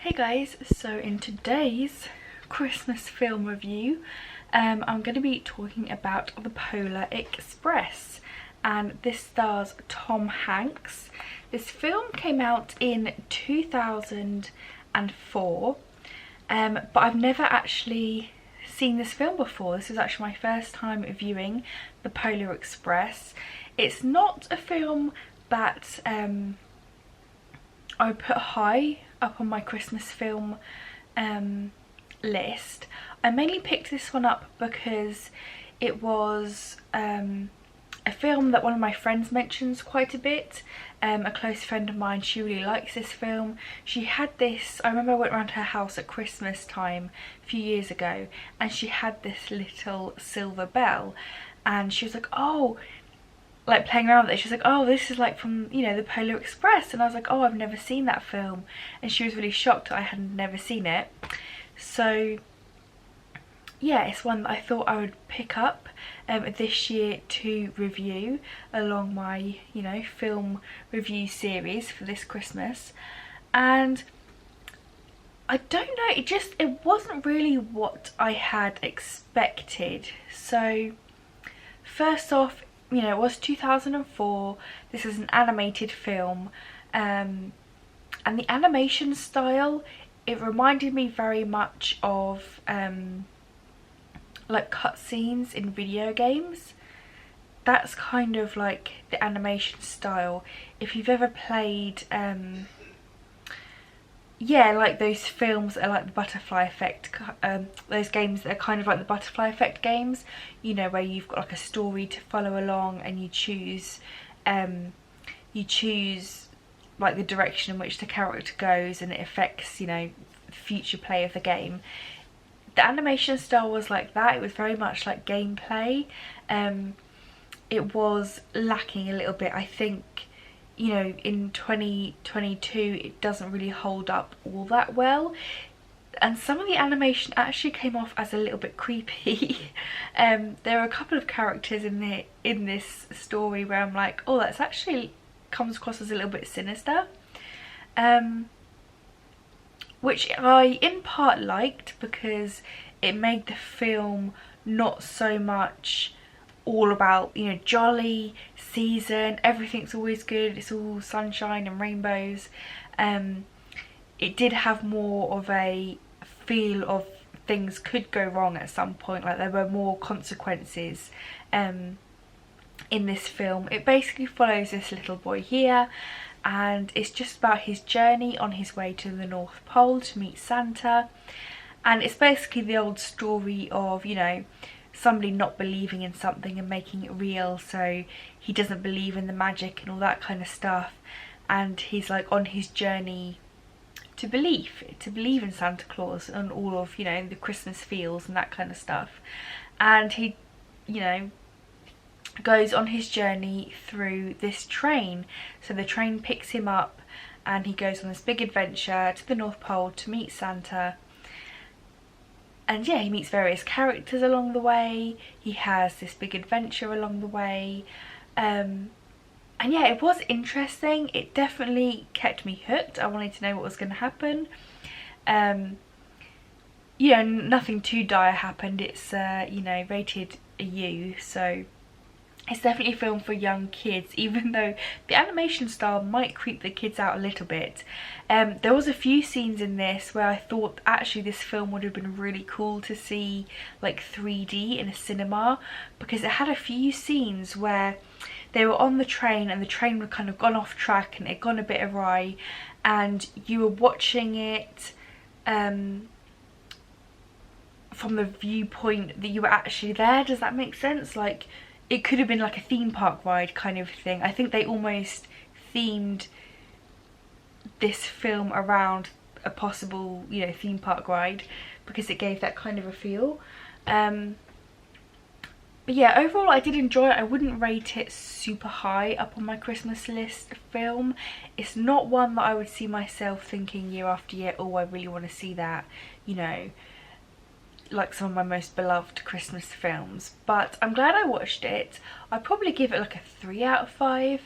Hey guys, so in today's Christmas film review, I'm going to be talking about The Polar Express, and this stars Tom Hanks. This film came out in 2004, but I've never actually seen this film before. This is actually my first time viewing The Polar Express. It's not a film that I would put high up on my Christmas film list. I mainly picked this one up because it was a film that one of my friends mentions quite a bit. A close friend of mine, she really likes this film. She had this, I remember I went around her house at Christmas time a few years ago, and she had this little silver bell, and she was like, oh, like playing around with it, she was like, oh, this is like from, you know, The Polar Express. And I was like, oh, I've never seen that film. And she was really shocked that I had never seen it. So yeah, it's one that I thought I would pick up this year to review along my, you know, film review series for this Christmas. And I don't know, it wasn't really what I had expected. So first off, you know, it was 2004, this is an animated film, and the animation style, it reminded me very much of like cutscenes in video games. That's kind of like the animation style. If you've ever played yeah, like those films that are like the Butterfly Effect, those games that are kind of like the Butterfly Effect games, you know, where you've got like a story to follow along and you choose like the direction in which the character goes, and it affects, you know, future play of the game. The animation style was like that. It was very much like gameplay. It was lacking a little bit, I think. You know, in 2022 it doesn't really hold up all that well, and some of the animation actually came off as a little bit creepy. There are a couple of characters in this story where I'm like, oh, that's actually comes across as a little bit sinister, which I in part liked because it made the film not so much all about, you know, jolly season, everything's always good, it's all sunshine and rainbows. It did have more of a feel of things could go wrong at some point, like there were more consequences in this film. It basically follows this little boy here, and it's just about his journey on his way to the North Pole to meet Santa. And it's basically the old story of, you know, somebody not believing in something and making it real, so he doesn't believe in the magic and all that kind of stuff, and he's like on his journey to believe in Santa Claus and all of, you know, the Christmas feels and that kind of stuff. And he, you know, goes on his journey through this train, so the train picks him up and he goes on this big adventure to the North Pole to meet Santa. And yeah, he meets various characters along the way, he has this big adventure along the way, and yeah, it was interesting. It definitely kept me hooked. I wanted to know what was going to happen. You know, nothing too dire happened. It's you know, rated a U, so it's definitely a film for young kids, even though the animation style might creep the kids out a little bit. There was a few scenes in this where I thought actually this film would have been really cool to see like 3D in a cinema, because it had a few scenes where they were on the train and the train had kind of gone off track and it had gone a bit awry, and you were watching it from the viewpoint that you were actually there. Does that make sense? Like, it could have been like a theme park ride kind of thing. I think they almost themed this film around a possible, you know, theme park ride, because it gave that kind of a feel. But yeah, overall I did enjoy it. I wouldn't rate it super high up on my Christmas list film. It's not one that I would see myself thinking year after year, oh, I really want to see that, you know, like some of my most beloved Christmas films. But I'm glad I watched it. I'd probably give it like a 3 out of 5.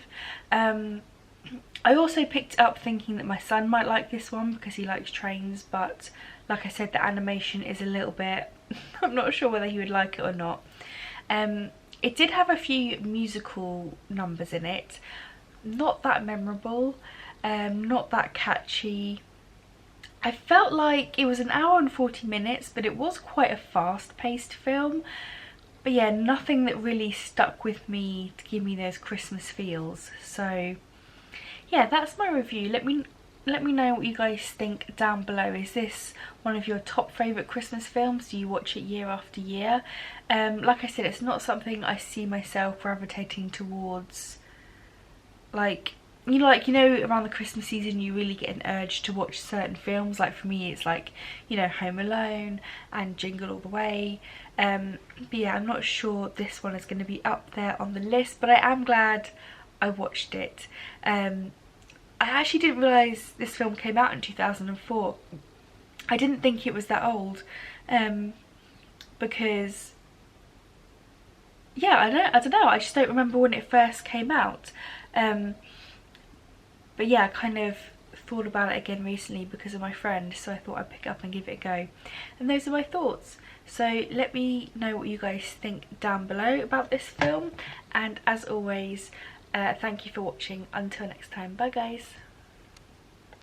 I also picked it up thinking that my son might like this one because he likes trains, but like I said, the animation is a little bit I'm not sure whether he would like it or not. It did have a few musical numbers in it, not that memorable, not that catchy. I felt like it was an hour and 40 minutes, but it was quite a fast-paced film. But yeah, nothing that really stuck with me to give me those Christmas feels. So yeah, that's my review. Let me know what you guys think down below. Is this one of your top favourite Christmas films? Do you watch it year after year? Like I said, it's not something I see myself gravitating towards. Like around the Christmas season you really get an urge to watch certain films. Like for me it's like, Home Alone and Jingle All the Way. But yeah, I'm not sure this one is going to be up there on the list, but I am glad I watched it. I actually didn't realise this film came out in 2004. I didn't think it was that old, because yeah, I don't know, I just don't remember when it first came out. But yeah, I kind of thought about it again recently because of my friend, so I thought I'd pick it up and give it a go. And those are my thoughts. So let me know what you guys think down below about this film. And as always, thank you for watching. Until next time, bye guys.